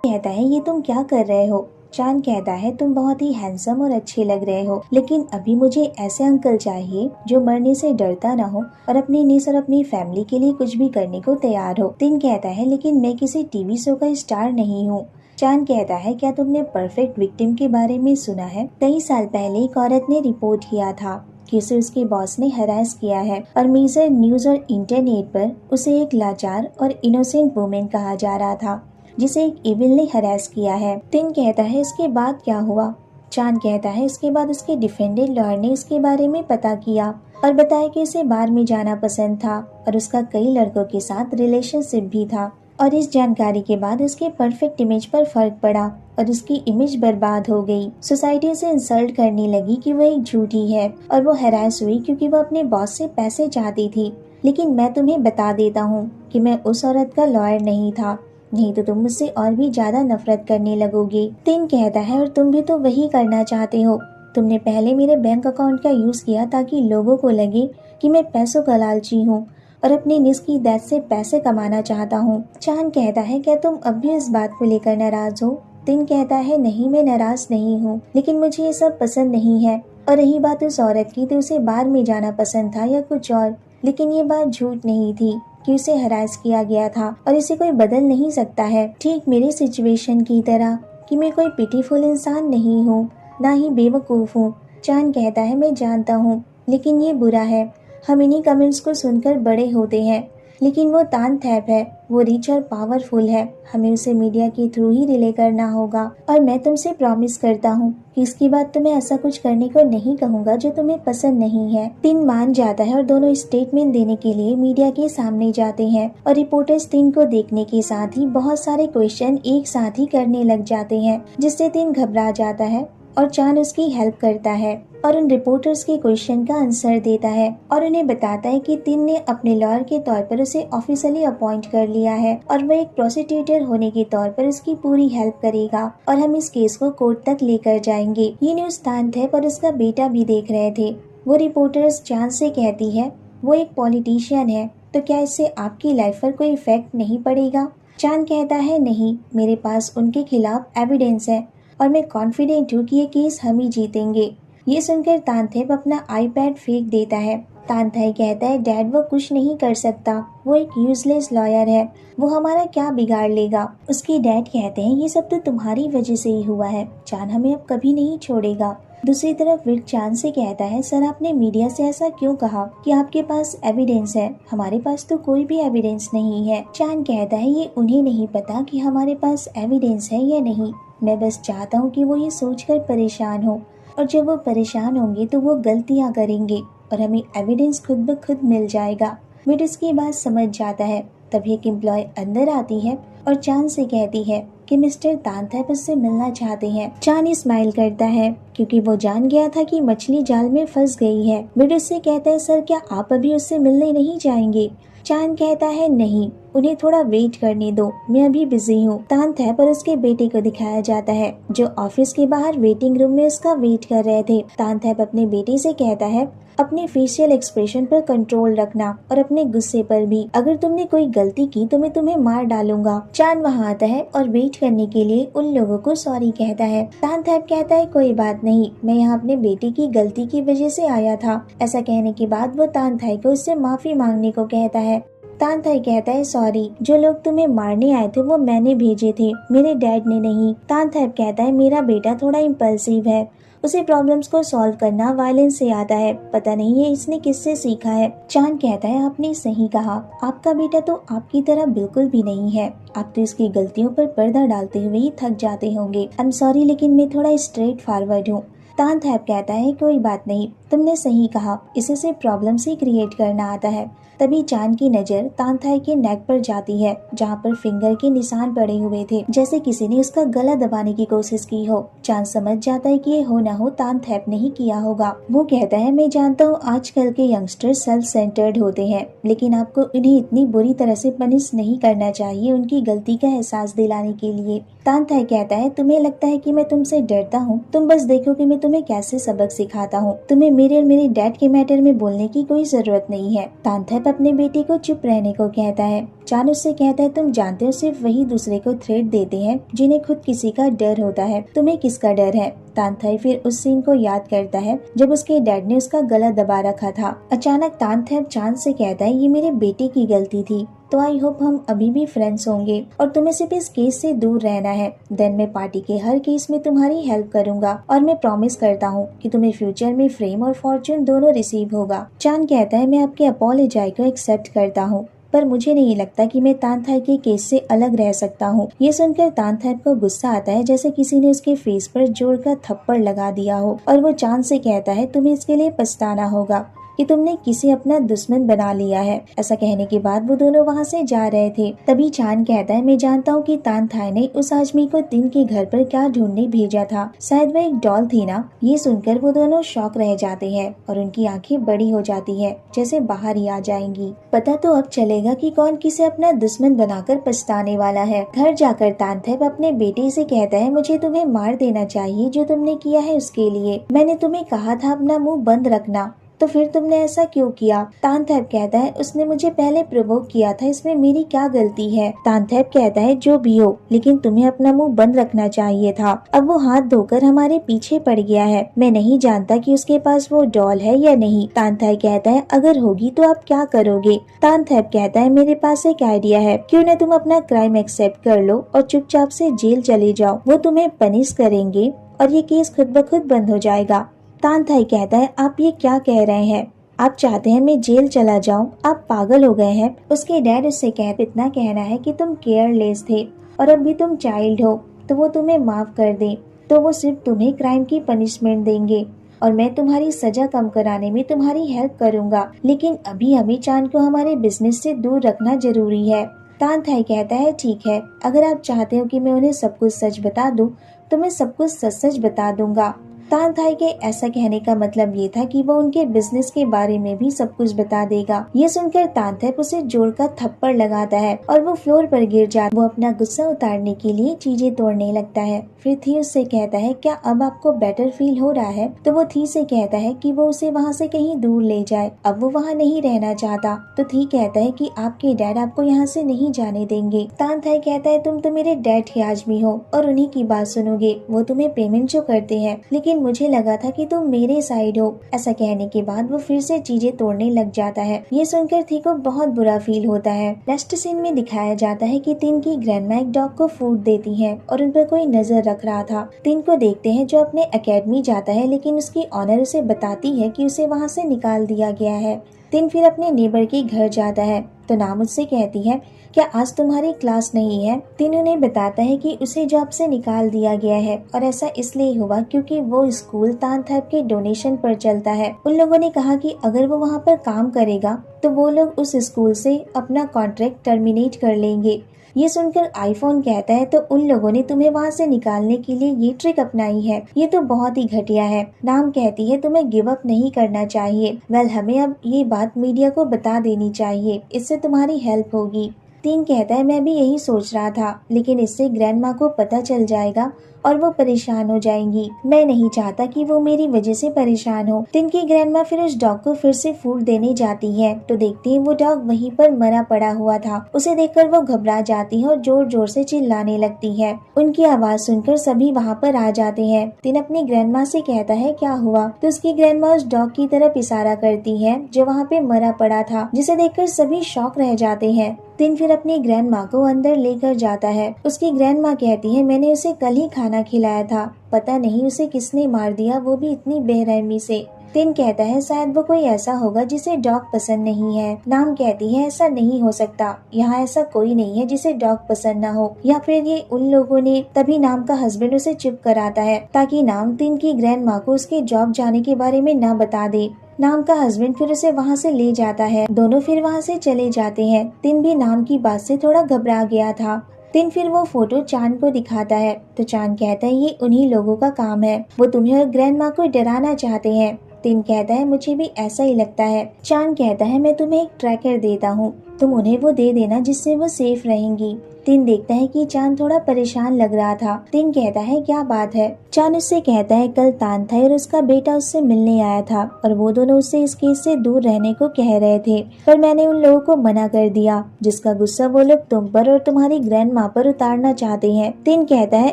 कहता है ये तुम क्या कर रहे हो। चांद कहता है तुम बहुत ही हैंडसम और अच्छे लग रहे हो, लेकिन अभी मुझे ऐसे अंकल चाहिए जो मरने से डरता ना हो और अपने निस और अपनी फैमिली के लिए कुछ भी करने को तैयार हो। तिन कहता है लेकिन मैं किसी टीवी शो का स्टार नहीं हूँ। चांद कहता है क्या तुमने परफेक्ट विक्टिम के बारे में सुना है? कई साल पहले एक औरत ने रिपोर्ट किया था कि उसे उसके बॉस ने हरास किया है और मेजर न्यूज और इंटरनेट पर उसे एक लाचार और इनोसेंट वुमेन कहा जा रहा था जिसे एक इविल ने हरास किया है। तिन कहता है इसके बाद क्या हुआ? चांद कहता है इसके बाद उसके डिफेंडेड लॉयर ने इसके बारे में पता किया और बताया कि उसे बार में जाना पसंद था और उसका कई लड़कों के साथ रिलेशनशिप भी था। और इस जानकारी के बाद उसके परफेक्ट इमेज पर फर्क पड़ा और उसकी इमेज बर्बाद हो गई। सोसाइटी उसे इंसल्ट करने लगी कि वो एक झूठी है और वो हरास हुई क्योंकि वो अपने बॉस से पैसे चाहती थी। लेकिन मैं तुम्हें बता देता हूँ कि मैं उस औरत का लॉयर नहीं था, नहीं तो तुम मुझसे और भी ज्यादा नफरत करने लगोगे। तिन कहता है और तुम भी तो वही करना चाहते हो। तुमने पहले मेरे बैंक अकाउंट का यूज किया ताकि लोगों को लगे कि मैं पैसों का लालची हूँ और अपने निस की डेथ से पैसे कमाना चाहता हूँ। चांद कहता है क्या तुम अब भी इस बात को लेकर नाराज हो? तिन कहता है नहीं, मैं नाराज नहीं हूँ, लेकिन मुझे ये सब पसंद नहीं है। और रही बात उस औरत की तो उसे बार में जाना पसंद था या कुछ और, लेकिन ये बात झूठ नहीं थी कि उसे हरास किया गया था और इसे कोई बदल नहीं सकता है। ठीक मेरी सिचुएशन की तरह कि मैं कोई पिटीफुल इंसान नहीं हूँ, ना ही बेवकूफ हूँ। चांद कहता है मैं जानता हूँ, लेकिन ये बुरा है। हम इन्हीं कमेंट्स को सुनकर बड़े होते हैं, लेकिन वो तानथैप है, वो रिच और पावरफुल है। हमें उसे मीडिया के थ्रू ही रिले करना होगा और मैं तुमसे प्रॉमिस करता हूँ कि इसके बाद तुम्हें ऐसा कुछ करने को नहीं कहूँगा जो तुम्हें पसंद नहीं है। तिन मान जाता है और दोनों स्टेटमेंट देने के लिए मीडिया के सामने जाते हैं और रिपोर्टर्स तिन को देखने के साथ ही बहुत सारे क्वेश्चन एक साथ ही करने लग जाते हैं, जिससे तिन घबरा जाता है और चांद उसकी हेल्प करता है और उन रिपोर्टर्स के क्वेश्चन का आंसर देता है और उन्हें बताता है कि तिन ने अपने लॉयर के तौर पर उसे ऑफिशियली अपॉइंट कर लिया है और वह एक प्रोसिक्यूटर होने के तौर पर उसकी पूरी हेल्प करेगा और हम इस केस को कोर्ट तक लेकर जाएंगे। ये न्यूज़ तानथैप और उसका बेटा भी देख रहे थे। वो रिपोर्टर्स चांद से कहती है वो एक पॉलिटिशियन है, तो क्या इससे आपकी लाइफ पर कोई इफेक्ट नहीं पड़ेगा? चांद कहता है नहीं, मेरे पास उनके खिलाफ एविडेंस है और मैं कॉन्फिडेंट हूँ कि ये केस हम ही जीतेंगे। ये सुनकर तानथैप अपना आईपैड फेंक देता है। तानथैप कहता है डैड वो कुछ नहीं कर सकता, वो एक यूजलेस लॉयर है, वो हमारा क्या बिगाड़ लेगा। उसके डैड कहते हैं ये सब तो तुम्हारी वजह से ही हुआ है, चांद हमें अब कभी नहीं छोड़ेगा। दूसरी तरफ विक चांद से कहता है सर आपने मीडिया से ऐसा क्यों कहा कि आपके पास एविडेंस है, हमारे पास तो कोई भी एविडेंस नहीं है। चांद कहता है ये उन्हें नहीं पता कि हमारे पास एविडेंस है या नहीं, मैं बस चाहता हूँ कि वो ये सोचकर परेशान हो और जब वो परेशान होंगे तो वो गलतियाँ करेंगे और हमें एविडेंस खुद ब खुद मिल जाएगा। विड उसकी बात समझ जाता है। तभी एक एम्प्लॉय अंदर आती है और चांद से कहती है कि मिस्टर तानथैप उससे मिलना चाहते हैं। चांद स्माइल करता है क्योंकि वो जान गया था कि मछली जाल में फंस गई है। विड उससे कहता है सर क्या आप अभी उससे मिलने नहीं जाएंगे? चांद कहता है नहीं, उन्हें थोड़ा वेट करने दो, मैं अभी बिजी हूँ। तानथैप और उसके बेटे को दिखाया जाता है जो ऑफिस के बाहर वेटिंग रूम में उसका वेट कर रहे थे। तानथैप अपने बेटे से कहता है अपने फेशियल एक्सप्रेशन पर कंट्रोल रखना और अपने गुस्से पर भी। अगर तुमने कोई गलती की तो मैं तुम्हें मार डालूंगा। चांद वहाँ आता है और वेट करने के लिए उन लोगों को सॉरी कहता है। तानथैप कहता है कोई बात नहीं, मैं यहाँ अपने बेटे की गलती की वजह से आया था। ऐसा कहने के बाद वो तानथैप को उससे माफी मांगने को कहता है। तानथैप कहता है सॉरी, जो लोग तुम्हें मारने आए थे वो मैंने भेजे थे, मेरे डैड ने नहीं। तानथैप कहता है मेरा बेटा थोड़ा इम्पल्सिव है, उसे प्रॉब्लम्स को सॉल्व करना वायलेंस से आता है, पता नहीं है इसने किससे सीखा है। चांद कहता है आपने सही कहा, आपका बेटा तो आपकी तरह बिल्कुल भी नहीं है, आप तो इसकी गलतियों पर पर्दा डालते हुए ही थक जाते होंगे। आई एम सॉरी, लेकिन मैं थोड़ा स्ट्रेट फॉरवर्ड हूँ। तानथैप कहता है कोई बात नहीं, तुमने सही कहा, इसे से प्रॉब्लम्स ही क्रिएट करना आता है। तभी चांद की नजर तानथैप के नेक पर जाती है जहाँ पर फिंगर के निशान पड़े हुए थे, जैसे किसी ने उसका गला दबाने की कोशिश की हो। चांद समझ जाता है कि ये हो ना हो तानथैप ने ही किया होगा। वो कहता है मैं जानता हूँ आजकल के यंगस्टर सेल्फ सेंटर्ड होते हैं, लेकिन आपको इन्हें इतनी बुरी तरह से पनिश नहीं करना चाहिए उनकी गलती का एहसास दिलाने के लिए। तानथैप कहता है तुम्हें लगता है कि मैं तुमसे डरता हूँ, तुम बस देखो कि मैं तुम्हें कैसे सबक सिखाता हूँ। तुम्हें मेरे और मेरे डैड के मैटर में बोलने की कोई जरूरत नहीं है। तानथैप अपने बेटे को चुप रहने को कहता है। चान उससे कहता है, तुम जानते हो सिर्फ वही दूसरे को थ्रेट देते हैं जिन्हें खुद किसी का डर होता है। तुम्हें किसका डर है? तानथैप फिर उस सीन को याद करता है जब उसके डैड ने उसका गला दबा रखा था। अचानक तानथैप चान से कहता है, ये मेरे बेटे की गलती थी, तो आई होप हम अभी भी फ्रेंड्स होंगे और तुम्हें सिर्फ इस केस से दूर रहना है। देन मैं पार्टी के हर केस में तुम्हारी हेल्प करूंगा और मैं प्रॉमिस करता हूँ कि तुम्हें फ्यूचर में फेम और फॉर्चून दोनों रिसीव होगा। चान कहता है, मैं आपके अपॉलोजाई को एक्सेप्ट करता हूँ, पर मुझे नहीं लगता कि मैं तानथैप के केस से अलग रह सकता हूँ। ये सुनकर तानथैप को गुस्सा आता है, जैसे किसी ने उसके फेस पर जोर का थप्पड़ लगा दिया हो, और वो चान से कहता है, तुम्हें इसके लिए पछताना होगा कि तुमने किसी अपना दुश्मन बना लिया है। ऐसा कहने के बाद वो दोनों वहाँ से जा रहे थे। तभी चान कहता है, मैं जानता हूँ कि तानथाई ने उस आदमी को तिन के घर पर क्या ढूंढने भेजा था, शायद वह एक डॉल थी ना। ये सुनकर वो दोनों शॉक रह जाते हैं और उनकी आंखें बड़ी हो जाती है, जैसे बाहर ही आ जाएंगी। पता तो अब चलेगा कि कौन किसे अपना दुश्मन बनाकर पछताने वाला है। घर जाकर तानथैप अपने बेटे से कहता है, मुझे तुम्हें मार देना चाहिए जो तुमने किया है उसके लिए। मैंने तुम्हें कहा था अपना मुंह बंद रखना, तो फिर तुमने ऐसा क्यों किया? तानथैप कहता है, उसने मुझे पहले प्रोवोक किया था, इसमें मेरी क्या गलती है? तानथैप कहता है, जो भी हो, लेकिन तुम्हें अपना मुंह बंद रखना चाहिए था। अब वो हाथ धोकर हमारे पीछे पड़ गया है। मैं नहीं जानता कि उसके पास वो डॉल है या नहीं। तानथैप कहता है, अगर होगी तो आप क्या करोगे? तानथैप कहता है, मेरे पास एक आइडिया है, क्यों न तुम अपना क्राइम एक्सेप्ट कर लो और चुपचाप से जेल चले जाओ। वो तुम्हें पनिश करेंगे और ये केस खुद ब खुद बंद हो जाएगा। तानथाई कहता है, आप ये क्या कह रहे हैं? आप चाहते हैं मैं जेल चला जाऊं? आप पागल हो गए हैं। उसके डैड उससे कहते, इतना कहना है कि तुम केयरलेस थे और अब भी तुम चाइल्ड हो, तो वो तुम्हें माफ कर दे, तो वो सिर्फ तुम्हें क्राइम की पनिशमेंट देंगे और मैं तुम्हारी सजा कम कराने में तुम्हारी हेल्प करूंगा। लेकिन अभी हमें चान को हमारे बिजनेस से दूर रखना जरूरी है। तानथाई कहता है, ठीक है, अगर आप चाहते हो कि मैं उन्हें सब कुछ सच बता दूं, तो मैं सब कुछ सच सच बता दूंगा। तानथाई के ऐसा कहने का मतलब ये था कि वो उनके बिजनेस के बारे में भी सब कुछ बता देगा। ये सुनकर तानथैप उसे जोर का थप्पड़ लगाता है और वो फ्लोर पर गिर जाता है। वो अपना गुस्सा उतारने के लिए चीजें तोड़ने लगता है। फिर थी उससे कहता है, क्या अब आपको बेटर फील हो रहा है? तो वो थी से कहता है कि वो उसे वहाँ से कहीं दूर ले जाए, अब वो वहाँ नहीं रहना चाहता। तो थी कहता है कि आपके डैड आपको यहाँ से नहीं जाने देंगे। तानथाई कहता है, तुम तो मेरे डैड के आदमी हो और उन्हीं की बात सुनोगे, वो तुम्हें पेमेंट जो करते हैं, लेकिन मुझे लगा था कि तुम मेरे साइड हो। ऐसा कहने के बाद वो फिर से चीजें तोड़ने लग जाता है। ये सुनकर थी को बहुत बुरा फील होता है। नेक्स्ट सीन में दिखाया जाता है कि तिन की ग्रैंडमा एक डॉग को फूड देती है और उन पर कोई नजर रख रहा था। तिन को देखते हैं जो अपने एकेडमी जाता है, लेकिन उसकी ऑनर उसे बताती है कि उसे वहाँ से निकाल दिया गया है। तिन फिर अपने नेबर के घर जाता है तो नाम उससे कहती है, क्या आज तुम्हारी क्लास नहीं है? तिन उन्हें बताता है कि उसे जॉब से निकाल दिया गया है और ऐसा इसलिए हुआ क्योंकि वो स्कूल तानथैप के डोनेशन पर चलता है। उन लोगों ने कहा कि अगर वो वहाँ पर काम करेगा तो वो लोग उस स्कूल से अपना कॉन्ट्रैक्ट टर्मिनेट कर लेंगे। ये सुनकर आईफोन कहता है, तो उन लोगों ने तुम्हें वहाँ से निकालने के लिए ये ट्रिक अपनाई है, ये तो बहुत ही घटिया है। नाम कहती है, तुम्हें गिव अप नहीं करना चाहिए। वेल, हमें अब ये बात मीडिया को बता देनी चाहिए, इससे तुम्हारी हेल्प होगी। तीन कहता है, मैं भी यही सोच रहा था, लेकिन इससे ग्रैंडमा को पता चल जाएगा और वो परेशान हो जाएंगी। मैं नहीं चाहता कि वो मेरी वजह से परेशान हो। तिन की ग्रैंडमा फिर उस डॉग को फिर से फूड देने जाती है तो देखती है वो डॉग वहीं पर मरा पड़ा हुआ था। उसे देखकर वो घबरा जाती है और जोर जोर से चिल्लाने लगती है। उनकी आवाज सुनकर सभी वहाँ पर आ जाते हैं। तिन अपनी ग्रैंडमा से कहता है, क्या हुआ? तो उसकी ग्रैंडमा उस डॉग की तरफ इशारा करती है जो वहाँ पे मरा पड़ा था, जिसे देखकर सभी शॉक रह जाते हैं। तिन फिर अपनी ग्रैंड माँ को अंदर लेकर जाता है। उसकी ग्रैंड माँ कहती है, मैंने उसे कल ही खाना खिलाया था, पता नहीं उसे किसने मार दिया, वो भी इतनी बेरहमी से। तिन कहता है, शायद वो कोई ऐसा होगा जिसे डॉग पसंद नहीं है। नाम कहती है, ऐसा नहीं हो सकता, यहाँ ऐसा कोई नहीं है जिसे डॉग पसंद ना हो, या फिर ये उन लोगों ने। तभी नाम का हस्बैंड उसे चुप कराता है ताकि नाम तिन की ग्रैंड माँ को उसके जॉब जाने के बारे में न बता दे। नाम का हस्बैंड फिर उसे वहाँ से ले जाता है। दोनों फिर वहाँ से चले जाते हैं। तिन भी नाम की बात से थोड़ा घबरा गया था। तिन फिर वो फोटो चांद को दिखाता है तो चांद कहता है, ये उन्हीं लोगों का काम है, वो तुम्हें और ग्रैंड माँ को डराना चाहते हैं। तिन कहता है, मुझे भी ऐसा ही लगता है। चांद कहता है, मैं तुम्हें एक ट्रैकर देता हूँ, तुम उन्हें वो दे देना जिससे वो सेफ रहेंगी। तीन देखता है कि चांद थोड़ा परेशान लग रहा था। तीन कहता है क्या बात है। चांद उससे कहता है कल तान था और उसका बेटा उससे मिलने आया था और वो दोनों उससे इस केस से दूर रहने को कह रहे थे, पर मैंने उन लोगों को मना कर दिया जिसका गुस्सा वो लोग तुम पर और तुम्हारी ग्रैंड माँ पर उतारना चाहते हैं। तीन कहता है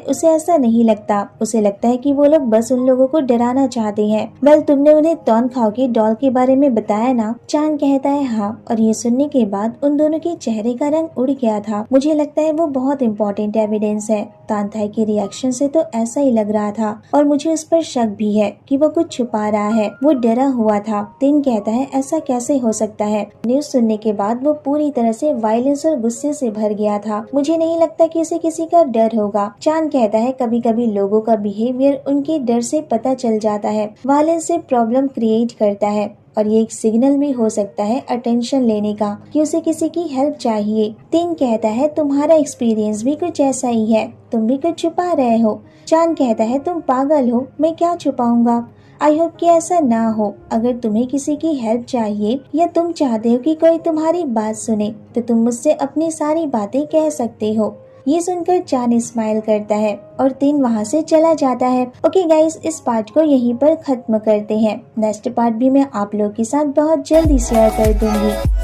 उसे ऐसा नहीं लगता, उसे लगता है कि वो लोग बस उन लोगों को डराना चाहते हैं। वेल तुमने उन्हें तौन खाओ के डॉल के बारे में बताया ना। चांद कहता है हाँ, और ये सुनने के बाद उन दोनों के चेहरे का रंग उड़ गया था। मुझे लगता है वो बहुत इम्पोर्टेंट एविडेंस है। तानथाई के रिएक्शन से तो ऐसा ही लग रहा था और मुझे उस पर शक भी है कि वो कुछ छुपा रहा है। वो डरा हुआ था। तीन कहता है ऐसा कैसे हो सकता है। न्यूज सुनने के बाद वो पूरी तरह से वायलेंस और गुस्से से भर गया था। मुझे नहीं लगता कि उसे किसी का डर होगा। चांद कहता है कभी कभी लोगों का बिहेवियर उनके डर से पता चल जाता है। वायलेंस से प्रॉब्लम क्रिएट करता है और ये एक सिग्नल भी हो सकता है अटेंशन लेने का कि उसे किसी की हेल्प चाहिए। तीन कहता है तुम्हारा एक्सपीरियंस भी कुछ ऐसा ही है, तुम भी कुछ छुपा रहे हो। चांद कहता है तुम पागल हो, मैं क्या छुपाऊंगा। आई होप कि ऐसा ना हो। अगर तुम्हें किसी की हेल्प चाहिए या तुम चाहते हो कि कोई तुम्हारी बात सुने तो तुम मुझसे अपनी सारी बातें कह सकते हो। ये सुनकर चांद स्माइल करता है और तीन वहाँ से चला जाता है। ओके गाइस, इस पार्ट को यहीं पर खत्म करते हैं। नेक्स्ट पार्ट भी मैं आप लोग के साथ बहुत जल्दी शेयर कर दूंगी।